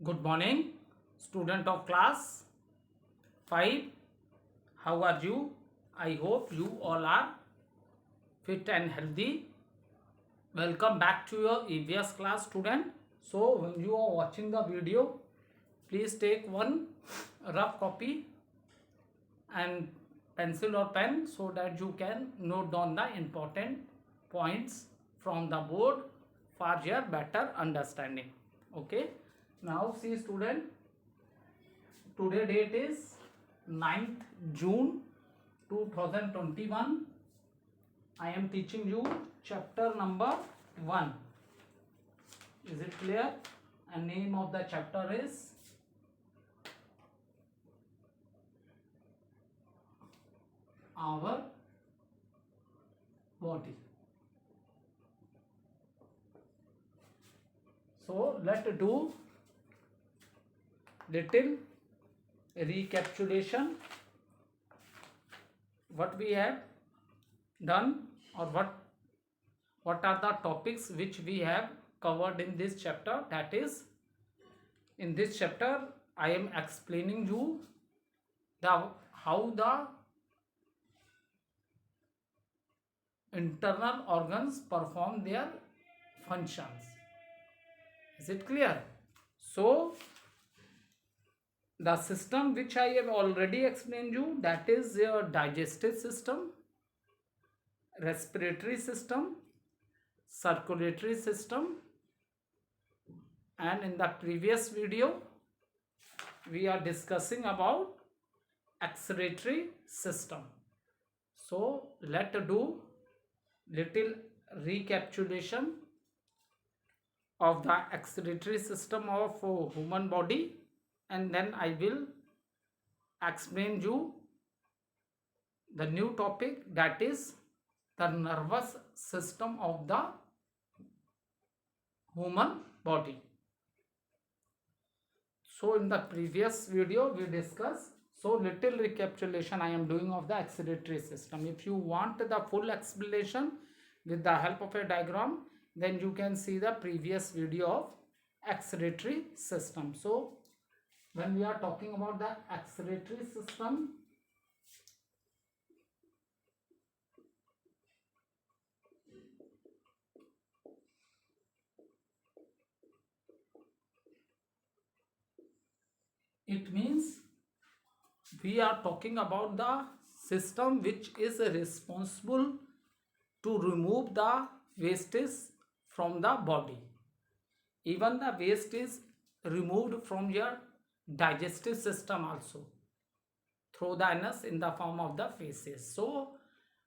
Good morning, student of class 5. How are you? I hope you all are fit and healthy. Welcome back to your EVS class, student. So, when you are watching the video, please take one rough copy and pencil or pen so that you can note down the important points from the board for your better understanding. Okay. Now, see, student. Today date is 9th June 2021. I am teaching you chapter number 1. Is it clear? And name of the chapter is our body. So let's do little recapitulation what we have done, or what are the topics which we have covered in this chapter. That is, in this chapter I am explaining you how the internal organs perform their functions. Is it clear? So the system which I have already explained you, that is your digestive system, respiratory system, circulatory system, and in the previous video we are discussing about excretory system. So let's do little recapitulation of the excretory system of human body, and then I will explain you the new topic, that is the nervous system of the human body. So in the previous video we discussed, so little recapitulation I am doing of the excretory system. If you want the full explanation with the help of a diagram, then you can see the previous video of excretory system. So when we are talking about the excretory system, it means we are talking about the system which is responsible to remove the wastage from the body. Even the waste is removed from your digestive system also through the anus in the form of the feces. So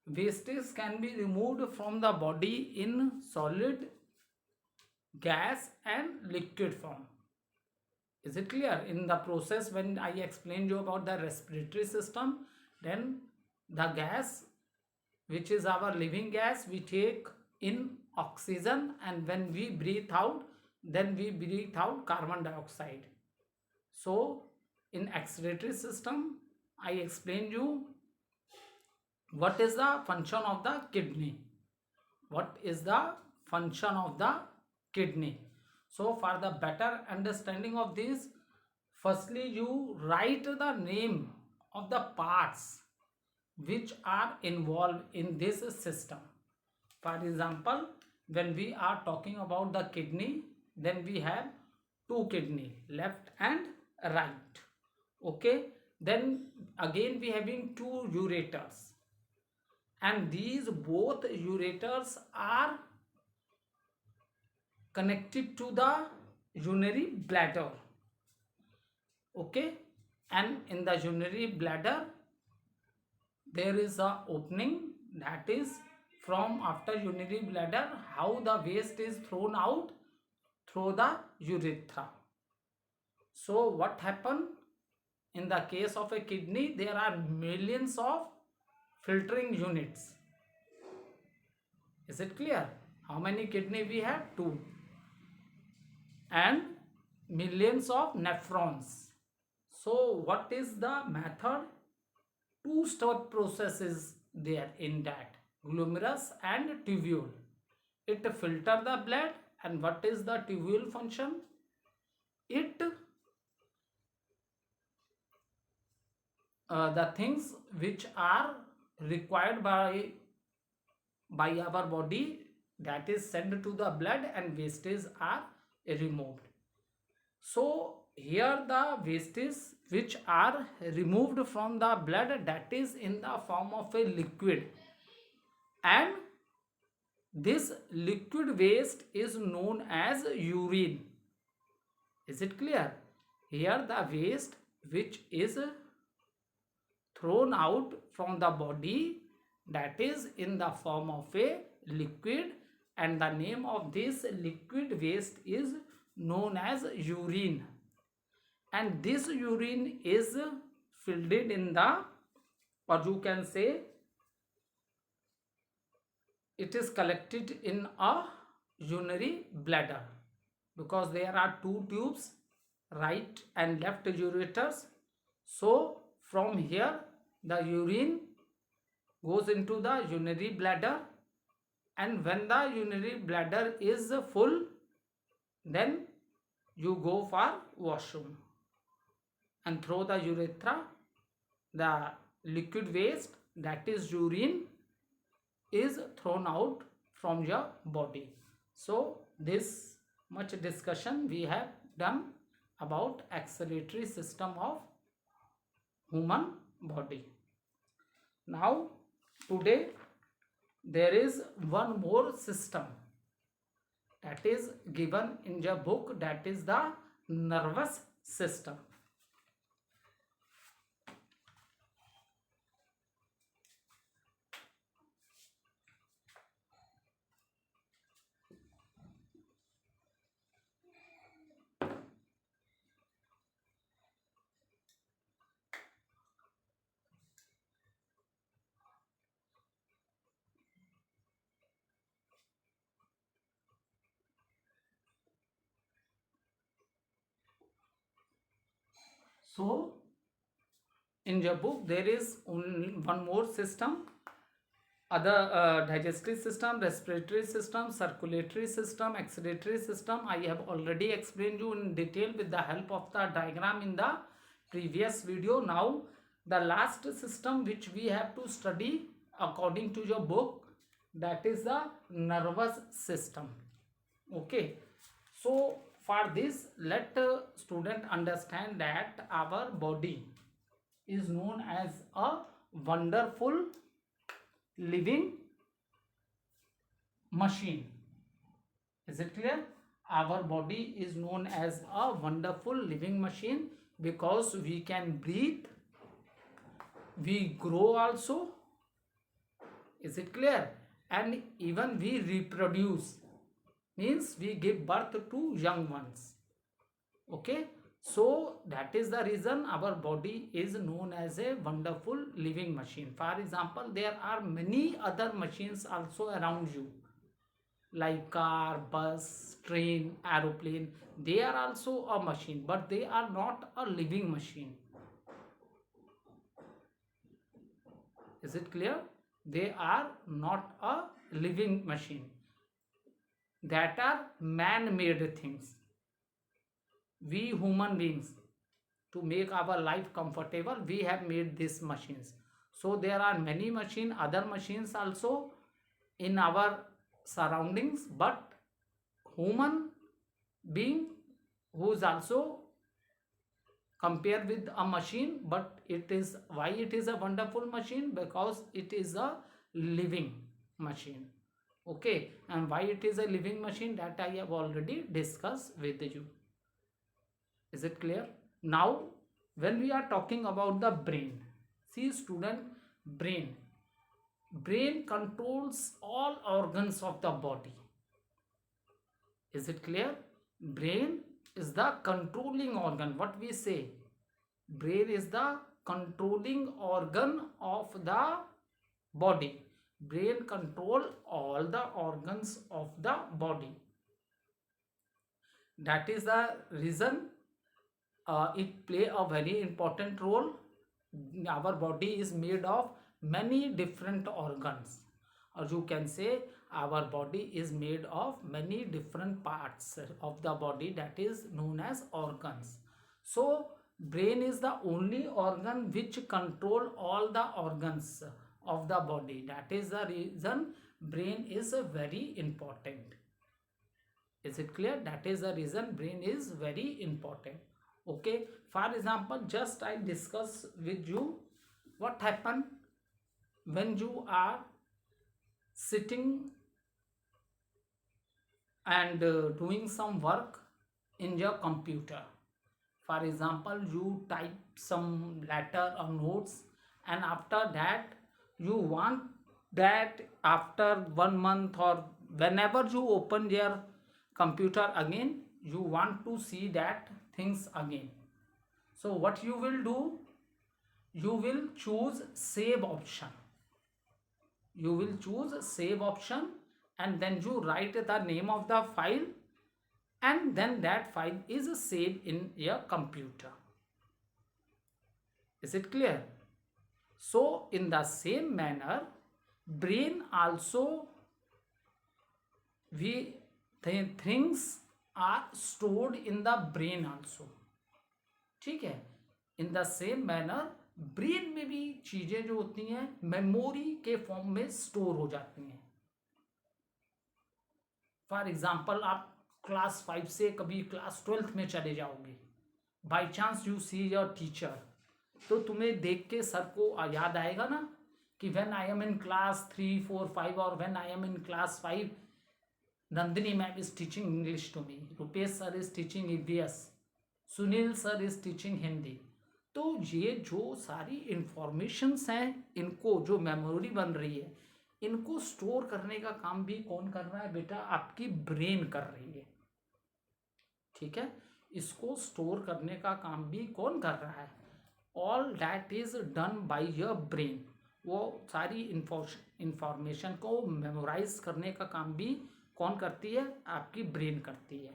wastage can be removed from the body in solid, gas and liquid form. Is it clear? In the process when I explained you about the respiratory system, then the gas which is our living gas, we take in oxygen, and when we breathe out, then we breathe out carbon dioxide. So in excretory system I explained you what is the function of the kidney. What is the function of the kidney? So for the better understanding of this, firstly you write the name of the parts which are involved in this system. For example, when we are talking about the kidney, then we have two kidney, left and right. Okay, then again we having two ureters, and these both ureters are connected to the urinary bladder. Okay, and in the urinary bladder there is a opening, that is from after urinary bladder how the waste is thrown out through the urethra. So what happened in the case of a kidney, there are millions of filtering units. Is it clear? How many kidney we have? Two. And millions of nephrons. So what is the method? Two-step process is there in that, glomerulus and tubule. It filter the blood, and what is the tubule function? It the things which are required by our body, that is sent to the blood, and wastage are removed. So here the wastage which are removed from the blood, that is in the form of a liquid, and this liquid waste is known as urine. Is it clear? Here the waste which is thrown out from the body, that is in the form of a liquid, and the name of this liquid waste is known as urine. And this urine is filled in the, or you can say it is collected in a urinary bladder, because there are two tubes, right and left ureters. So from here the urine goes into the urinary bladder, and when the urinary bladder is full, then you go for washroom, and through the urethra the liquid waste, that is urine, is thrown out from your body. So this much discussion we have done about excretory system of human body. Now today there is one more system that is given in your book, that is the nervous system. So in your book there is only one more system, other digestive system, respiratory system, circulatory system, excretory system. I have already explained you in detail with the help of the diagram in the previous video. Now the last system which we have to study according to your book, that is the nervous system. Okay, so for this, let student understand that our body is known as a wonderful living machine. Is it clear? Our body is known as a wonderful living machine because we can breathe, we grow also. Is it clear? And even we reproduce, means we give birth to young ones. Okay, so that is the reason our body is known as a wonderful living machine. For example, there are many other machines also around you, like car, bus, train, aeroplane. They are also a machine, but they are not a living machine. Is it clear? They are not a living machine. That are man-made things. We human beings, to make our life comfortable, we have made these machines. So there are many other machines also in our surroundings, but human being who is also compared with a machine, but it is, why it is a wonderful machine? Because it is a living machine. Okay, and why it is a living machine, that I have already discussed with you. Is it clear? Now when we are talking about the brain, see student, brain controls all organs of the body. Is it clear? Brain is the controlling organ. What we say, brain is the controlling organ of the body. Brain control all the organs of the body. That is the reason it play a very important role. Our body is made of many different organs, or you can say our body is made of many different parts of the body, that is known as organs. So brain is the only organ which control all the organs of the body. That is the reason brain is very important. Is it clear? That is the reason brain is very important. Okay, for example, just I discuss with you what happen when you are sitting and doing some work in your computer. For example, you type some letter or notes, and after that you want that after 1 month or whenever you open your computer again, you want to see that things again. So what you will do, you will choose save option. You will choose save option, and then you write the name of the file, and then that file is saved in your computer. Is it clear? So in the same manner, brain also, things are stored in the brain also. ठीक है? इन the same manner brain में भी चीजें जो होती हैं memory के form में स्टोर हो जाती हैं. फॉर एग्जाम्पल, आप क्लास 5 से कभी क्लास 12th में चले जाओगे, by chance you see your teacher, तो तुम्हें देख के सर को याद आएगा ना कि when I am in class 3, 4, 5 और when I am in class 5, Nandini ma'am is teaching English to me, Rupesh sir is teaching EVS, Sunil sir is teaching Hindi. तो ये जो सारी इंफॉर्मेशंस हैं, इनको जो मेमोरी बन रही है, इनको स्टोर करने का काम भी कौन कर रहा है बेटा? आपकी ब्रेन कर रही है. ठीक है, इसको स्टोर करने का काम भी कौन कर रहा है? All that is done by your brain. वो सारी इंफॉर्मेशन को मेमोराइज करने का काम भी कौन करती है? आपकी ब्रेन करती है.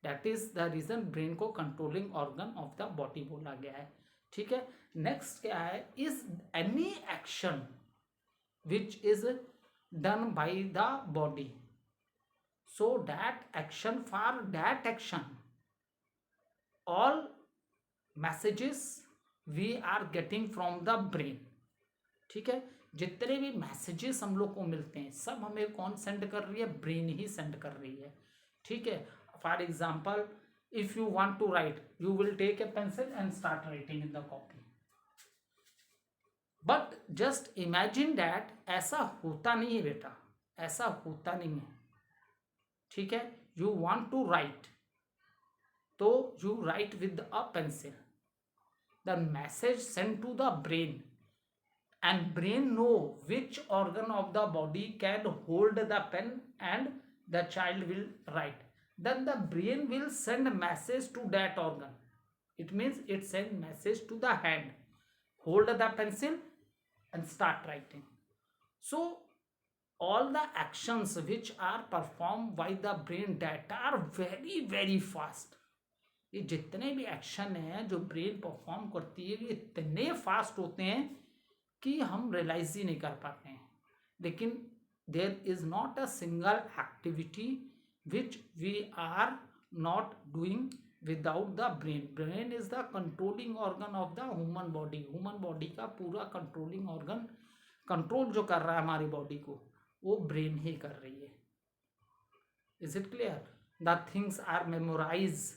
That is the reason brain को controlling organ of the body बोला गया है. ठीक है, नेक्स्ट क्या है? Is any action which is done by the body, so that action, for that action all messages we are getting from the brain. ठीक है, जितने भी मैसेजेस हम लोग को मिलते हैं सब हमें कौन सेंड कर रही है? ब्रेन ही सेंड कर रही है. ठीक है, for example, if you want to write, you will take a pencil and start writing in the copy. But just imagine that ऐसा होता नहीं है बेटा, ऐसा होता नहीं है. ठीक है, you want to write, तो you write with a pencil. The message sent to the brain, and brain know which organ of the body can hold the pen and the child will write. Then the brain will send a message to that organ. It means it sends message to the hand, hold the pencil and start writing. So all the actions which are performed by the brain, that are very very fast. ये जितने भी action हैं जो brain perform करती है, ये इतने fast होते हैं कि हम रियलाइज ही नहीं कर पाते हैं. लेकिन there is not a single activity which we are not doing without the brain. Brain is the controlling organ of the human body. Human body का पूरा controlling organ, कंट्रोल जो कर रहा है हमारी बॉडी को, वो ब्रेन ही कर रही है. Is it clear? The things are memorized,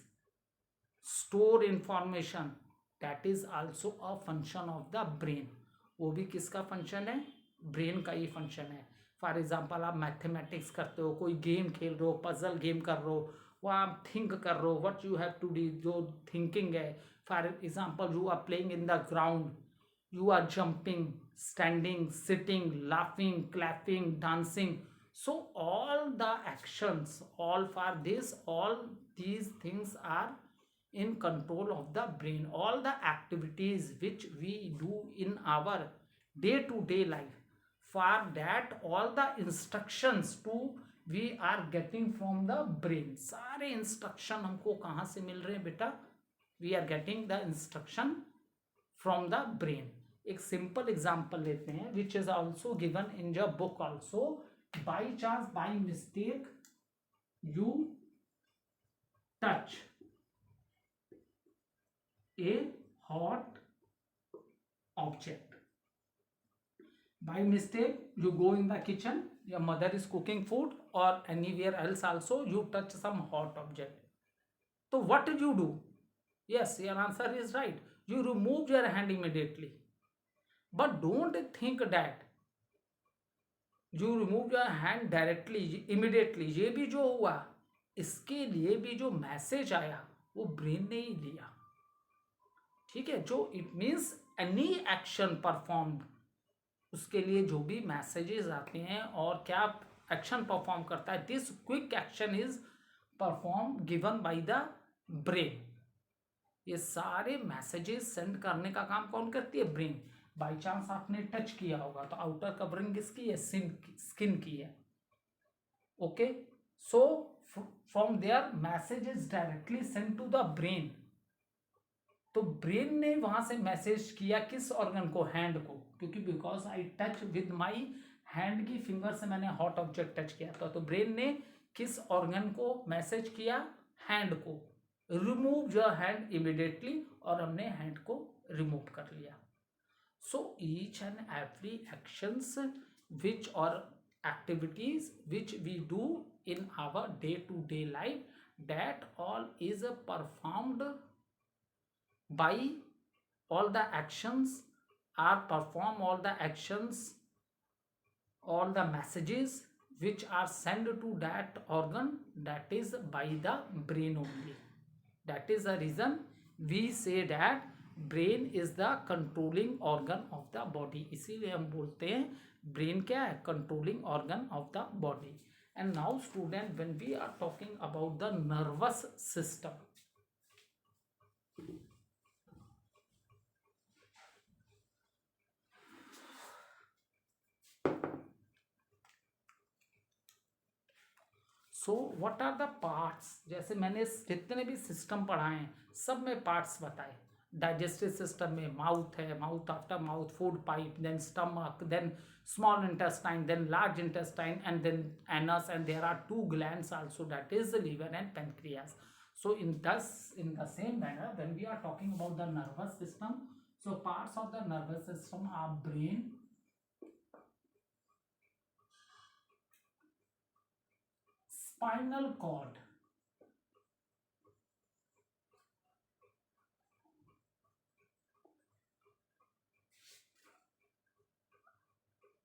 store information. That is also a function of the brain. वो भी किसका फंक्शन है? ब्रेन का ही फंक्शन है. फॉर एग्जाम्पल, आप मैथमेटिक्स करते हो, कोई गेम खेल रहे हो, पजल गेम कर रहे हो, वो आप थिंक कर रहे हो, what you have to do, जो थिंकिंग है. For example, you are playing in the ground, you are jumping, standing, sitting, laughing, clapping, dancing. So all the actions, all for this, all these things are in control of the brain. All the activities which we do in our day to day life, for that all the instructions to we are getting from the brain. सारे instruction हमको कहाँ से मिल रहे हैं बेटा? We are getting the instruction from the brain. एक simple example लेते हैं, which is also given in your book also. By chance, by mistake, you touch a hot object. By mistake, you go in the kitchen, your mother is cooking food, or anywhere else also, you touch some hot object. So what did you do? Yes, your answer is right. You remove your hand immediately. But don't think that you remove your hand directly, immediately. ये भी जो हुआ, इसके लिए भी जो message आया वो ब्रेन ने ही लिया. ठीक है, जो it means any action performed, उसके लिए जो भी मैसेजेस आते हैं और क्या एक्शन परफॉर्म करता है, this quick action is perform given by the brain. ये सारे मैसेजेस सेंड करने का काम कौन करती है? ब्रेन. बाई चांस आपने टच किया होगा तो आउटर कवरिंग किसकी है? स्किन की है. Okay, so from there message is directly send to the brain. तो ब्रेन ने वहां से मैसेज किया किस ऑर्गन को? हैंड को, क्योंकि because I touch with my hand की फिंगर से मैंने हॉट ऑब्जेक्ट टच किया था. तो ब्रेन ने किस ऑर्गन को मैसेज किया? हैंड को. रिमूव योर हैंड इमीडिएटली, और हमने हैंड को रिमूव कर लिया. So each and every actions which और activities which we do in our day to day life, that all is performed by all the actions are perform all the actions, all the messages which are sent to that organ, that is by the brain only. That is the reason we say that brain is the controlling organ of the body. इसीलिए हम बोलते हैं brain क्या है? Controlling organ of the body. And now student, when we are talking about the nervous system, so what are the parts? जैसे मैंने जितने भी सिस्टम पढ़ाए हैं सब में पार्ट्स बताए. डाइजेस्टिव सिस्टम में माउथ है, mouth after mouth food pipe, then stomach, then small intestine, then large intestine, and then anus, and there are 2 glands also, that is the liver and pancreas. So in the same manner, when we are talking about the nervous system, so parts of the nervous system are brain, spinal cord,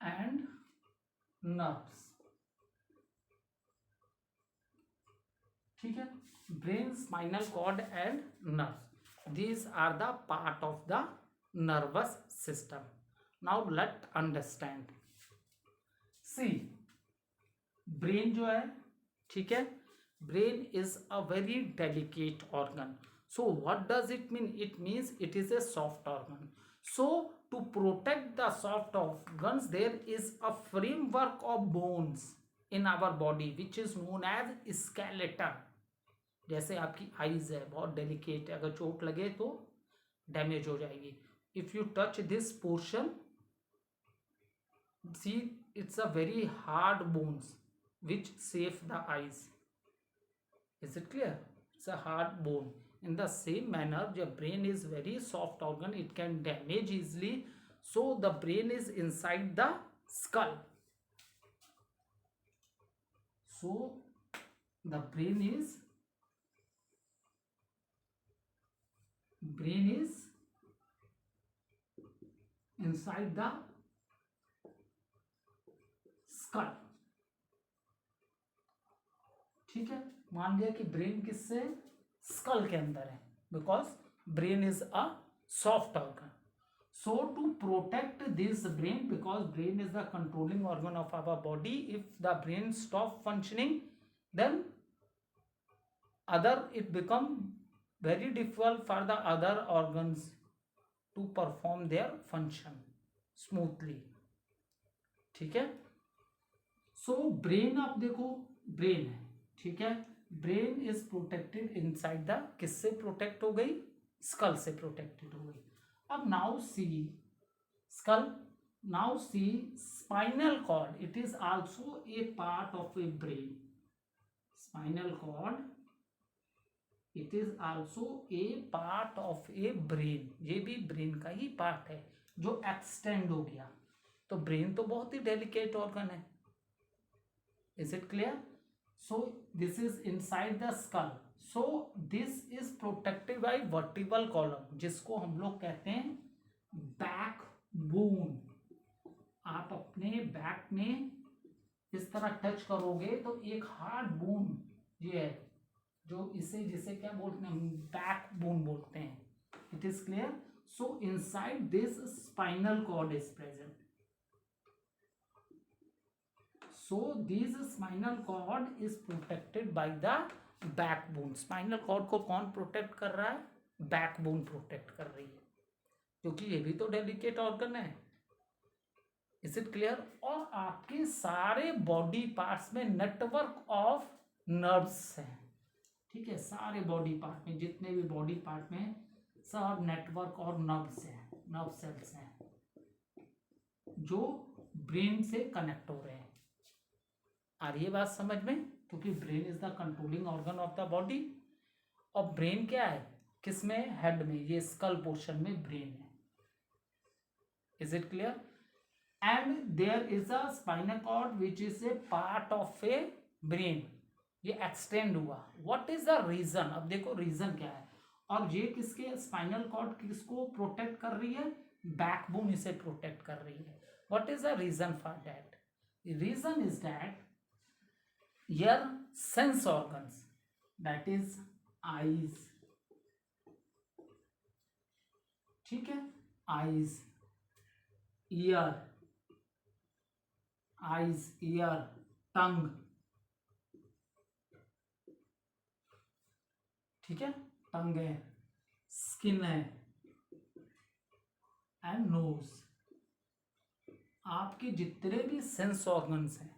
and nerves. ठीक है, brain, spinal cord and nerve, these are the part of the nervous system. Now let understand. See, brain जो है, ठीक है, brain is a very delicate organ. So what does it mean? It means it is a soft organ. So to protect the soft organs, there is a framework of bones in our body which is known as skeleton. जैसे आपकी eyes है, बहुत delicate है, अगर चोट लगे तो damage हो जाएगी. If you touch this portion, see it's a very hard bones which save the eyes. Is it clear? It's a hard bone. In the same manner, your brain is very soft organ, it can damage easily. So the brain is inside the skull. So the brain is inside the skull. ठीक है, मान लिया कि brain किससे? School के अंदर है, because brain is a soft organ. So to protect this brain, because brain is the controlling organ of our body, if the brain stop functioning then other it become very difficult for the other organs to perform their function smoothly. ठीक है, so brain आप देखो, brain है, ठीक है, brain is protected inside the, किससे protect हो गई? स्कल से प्रोटेक्टेड हो गई. अब now see skull, now see spinal cord, it is also a part of a brain. Spinal cord it is also a part of a brain, ये भी brain का ही पार्ट है जो एक्सटेंड हो गया। तो ब्रेन तो बहुत ही डेलिकेट ऑर्गन है। Is it clear? So this is inside the school, so this is protected by vertebral column, जिसको हम लोग कहते हैं बैक बोन। आप अपने बैक में इस तरह टच करोगे तो एक हार्ड बोन ये है, जो इसे जिसे क्या बोलते हैं, बैक बोन बोलते हैं। It is clear? So inside this spinal cord is present. So this spinal cord is protected by the backbone. Spinal cord को कौन प्रोटेक्ट कर रहा है? बैकबोन प्रोटेक्ट कर रही है, क्योंकि ये भी तो डेलिकेट ऑर्गन है। Is it clear? और आपके सारे बॉडी पार्ट्स में नेटवर्क ऑफ नर्व्स हैं। ठीक है, सारे बॉडी पार्ट में, जितने भी बॉडी पार्ट में सब नेटवर्क और नर्व्स हैं, नर्व सेल्स हैं जो ब्रेन से कनेक्ट हो रहे हैं। आ रही है बात समझ में? क्योंकि brain is the controlling organ of the body. और ब्रेन क्या है किसमें? हेड में, ये स्कल पोर्शन में ब्रेन है। Is it clear? And there is a spinal cord which is a part of a brain, ये एक्सटेंड हुआ। What is the reason? अब देखो रीजन क्या है। और ये किसके, स्पाइनल कॉर्ड किसको प्रोटेक्ट कर रही है? बैकबोन इसे प्रोटेक्ट कर रही है। What is the reason for that? Reason is that your sense organs, that is eyes, ठीक है, eyes, ear, tongue, ठीक है, टंग है, स्किन है एंड नोज। आपके जितने भी सेंस ऑर्गन्स हैं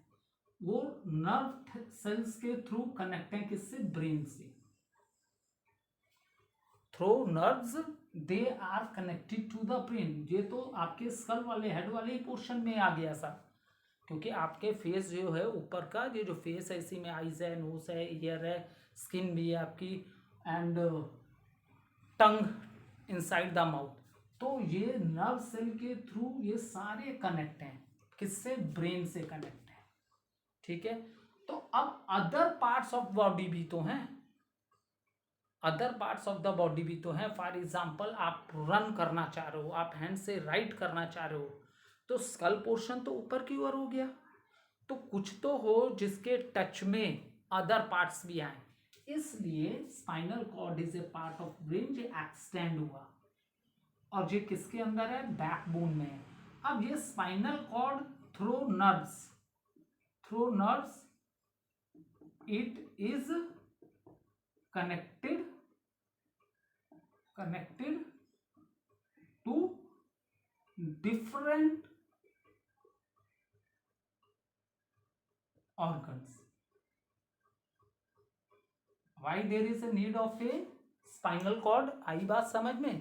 वो नर्व सेल्स के थ्रू कनेक्ट हैं, किससे? ब्रेन से। Through nerves they are connected to the brain. ये तो आपके स्कल वाले, हेड वाले ही पोर्शन में आ गया सा, क्योंकि आपके फेस जो है ऊपर का, ये जो फेस है इसी में आईज है, नोज है, ईयर है, स्किन भी है आपकी, and tongue inside the mouth. तो ये नर्व सेल के थ्रू ये सारे कनेक्ट हैं, किससे? ब्रेन से कनेक्ट। ठीक है, तो अब अदर पार्ट्स ऑफ बॉडी भी तो हैं, other parts of the body भी तो हैं। फॉर एग्जाम्पल आप रन करना चाह रहे हो, आप हैंड से राइट करना चाह रहे हो, तो स्कल पोर्शन तो ऊपर की ओर हो गया, तो कुछ तो हो जिसके टच में अदर पार्ट्स भी आए। इसलिए spinal cord is a part of brain, जो एक्सटेंड हुआ, और ये किसके अंदर है? बैकबोन में है। अब ये spinal cord through nerves it is connected to different organs. Why there is a need of a spinal cord? आई बात समझ में?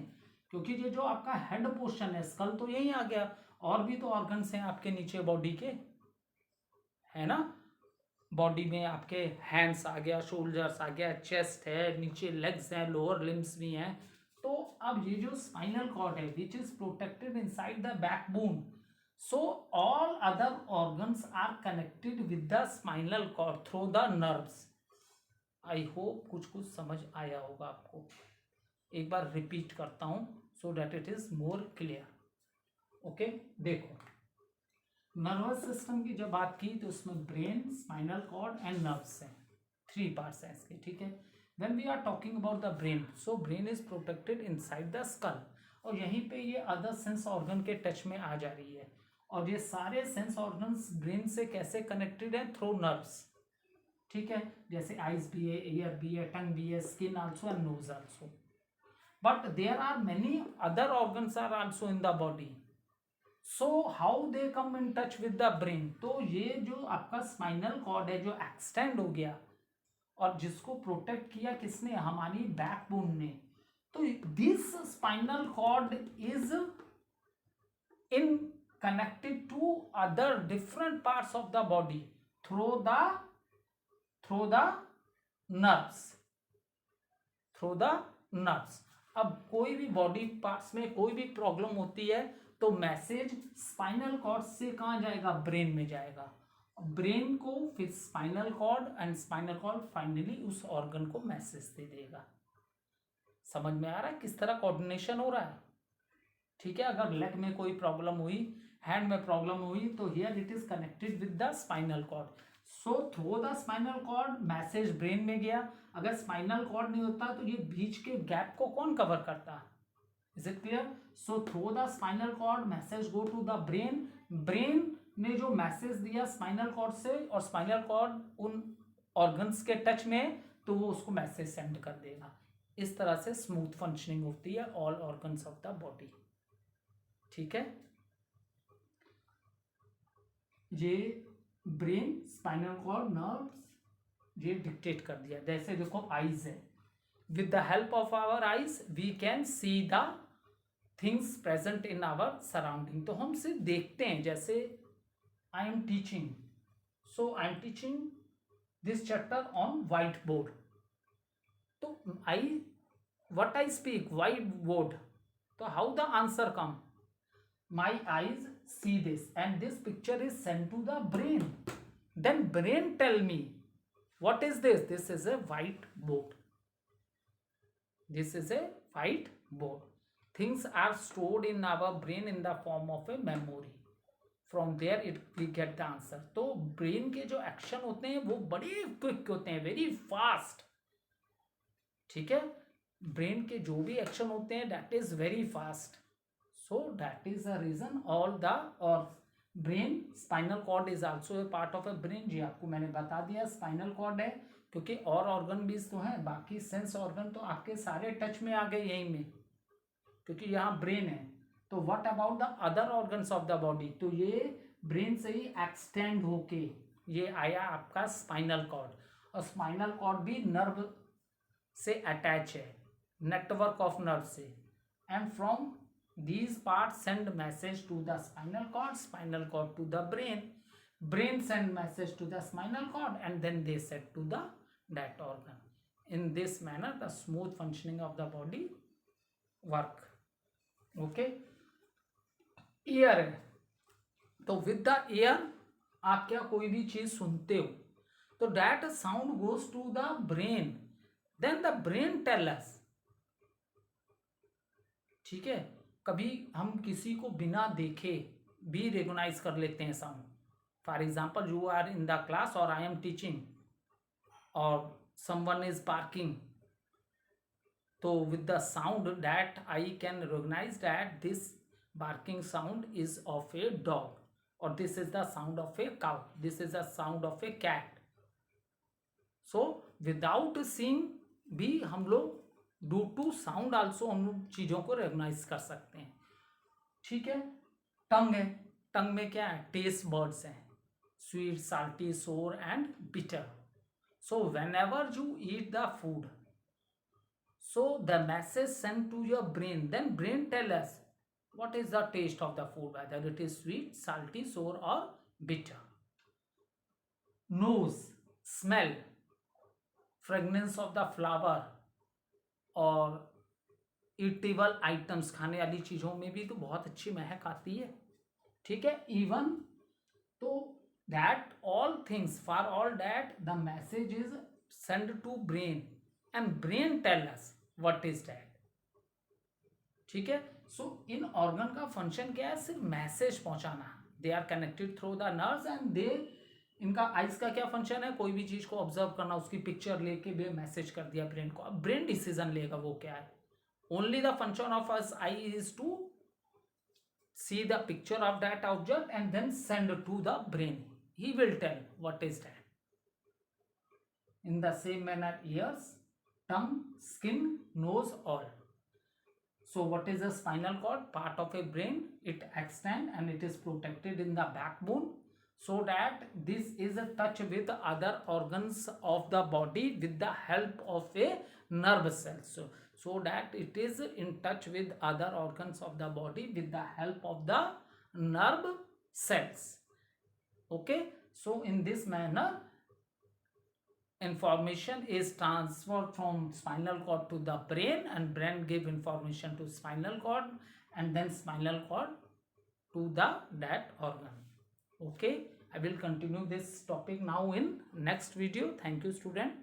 क्योंकि ये जो आपका हेड पोर्शन है, स्कल तो यही आ गया, और भी तो ऑर्गन्स हैं आपके नीचे बॉडी के, है ना? बॉडी में आपके हैंड्स आ गया, शोल्डर्स आ गया, चेस्ट है, नीचे लेग्स हैं, लोअर लिम्स भी हैं। तो अब ये जो स्पाइनल कॉर्ड है which is protected inside the backbone, so all other organs are connected with the spinal cord through the nerves. I hope कुछ कुछ समझ आया होगा आपको। एक बार रिपीट करता हूं so that it is more clear. Okay, देखो, नर्वस सिस्टम की जब बात की तो उसमें brain, spinal cord and nerves हैं, 3 पार्ट्स हैं इसके। ठीक है, when we are talking about the brain, so brain is protected inside the skull, और यहीं पे ये अदर सेंस ऑर्गन के टच में आ जा रही है। और ये सारे सेंस ऑर्गन्स ब्रेन से कैसे कनेक्टेड है? Through nerves. ठीक है, जैसे आइज भी है, ईयर भी है, टंग भी है, skin also and nose also. But there are many other organs are also in the body. So how they come in touch with the brain? तो ये जो आपका स्पाइनल कॉर्ड है जो एक्सटेंड हो गया और जिसको प्रोटेक्ट किया किसने? हमारी बैकबोन ने। तो this spinal cord is in connected to other different parts of the body through the nerves, through the nerves. अब कोई भी बॉडी पार्ट्स में कोई भी प्रॉब्लम होती है तो मैसेज स्पाइनल कॉर्ड से कहाँ जाएगा, ब्रेन में जाएगा, ब्रेन को फिर spinal cord, and spinal cord finally उस ऑर्गन को मैसेज दे देगा। समझ में आ रहा है किस तरह कोऑर्डिनेशन हो रहा है? ठीक है, अगर लेग में कोई प्रॉब्लम हुई, हैंड में प्रॉब्लम हुई, तो here it is connected with the spinal cord. So through the spinal cord message brain में गया। अगर स्पाइनल कॉर्ड नहीं होता तो ये बीच के गैप को कौन कवर करता? Is it clear? So through the spinal cord message go to the brain, brain ने जो मैसेज दिया स्पाइनल कॉर्ड से, और स्पाइनल कॉर्ड उन ऑर्गन्स के टच में, तो वो उसको मैसेज सेंड कर देगा। इस तरह से स्मूथ फंक्शनिंग होती है all organs of the body. ठीक है, ये ब्रेन, स्पाइनल कॉर्ड, नर्व्स, ये डिक्टेट कर दिया। जैसे देखो आईज है, with the help of our eyes we can see the things present in our surrounding. तो हम सिर्फ देखते हैं, जैसे I am teaching, so I am teaching this chapter on white board, तो I what I speak whiteboard, so how the answer come? My eyes see this and this picture is sent to the brain, then brain tell me what is this? This is a whiteboard, this is a whiteboard. Things are stored in our brain in the form of a memory, from there it we get the answer. तो brain के जो action होते हैं वो बड़े quick होते हैं, very fast. ठीक है, ब्रेन के जो भी एक्शन होते हैं that is very fast, so that is a reason all the, और brain, spinal cord is also a part of a brain. जी आपको मैंने बता दिया स्पाइनल कॉर्ड है, क्योंकि और ऑर्गन भी तो हैं, बाकी सेंस ऑर्गन तो आपके सारे टच में आ गए यहीं में, क्योंकि यहाँ ब्रेन है। तो what about the other organs of the body? तो ये ब्रेन से ही एक्सटेंड होके ये आया आपका स्पाइनल कॉर्ड, और स्पाइनल कॉर्ड भी नर्व से अटैच है, नेटवर्क ऑफ नर्व से, and from these parts send message to the spinal cord to the brain send message to the spinal cord, and then they send to the that organ. In this manner the smooth functioning of the body work. Okay, ear है, तो with the ear आप क्या कोई भी चीज सुनते हो तो that sound goes to the brain, then the brain tell us। ठीक है, कभी हम किसी को बिना देखे भी रिकॉग्नाइज कर लेते हैं sound. For example you are in the class और आई एम टीचिंग और समवन इज पार्किंग, तो with the sound that I can recognise that this barking sound is of a dog, और this is the sound of a cow, this is the sound of a cat. So without seeing भी हम लोग due to sound also हम लोग चीज़ों को recognise कर सकते हैं। ठीक है, टंग है, टंग में क्या है, टेस्ट बर्ड्स हैं, sweet, salty, sour and bitter. So whenever you eat the food, so the message send to your brain, then brain tell us what is the taste of the food, whether it is sweet, salty, sour or bitter. Nose, smell, fragrance of the flower, और eatable items, खाने वाली चीज़ों में भी तो बहुत अच्छी महक आती है। ठीक है, even though that all things, for all that the message is send to brain and brain tell us what is that. ठीक है, सो इन ऑर्गन का फंक्शन क्या है, सिर्फ मैसेज पहुंचाना। They are connected through the nerves and they, इनका eyes का क्या फंक्शन है, कोई भी चीज को ऑब्जर्व करना, उसकी पिक्चर लेके भी मैसेज कर दिया ब्रेन को। अब ब्रेन डिसीजन लेगा वो क्या है। Only the function of us eye is to see the picture of that object and then send to the brain, he will tell what is that. In the same manner ears, tongue, skin, nose, all. So what is the spinal cord? Part of a brain. It extend and it is protected in the backbone, so that this is a touch with other organs of the body with the help of a nerve cells. So that it is in touch with other organs of the body with the help of the nerve cells. Okay. So in this manner information is transferred from spinal cord to the brain, and brain give information to spinal cord, and then spinal cord to the that organ. Okay, I will continue this topic now in next video. Thank you, student.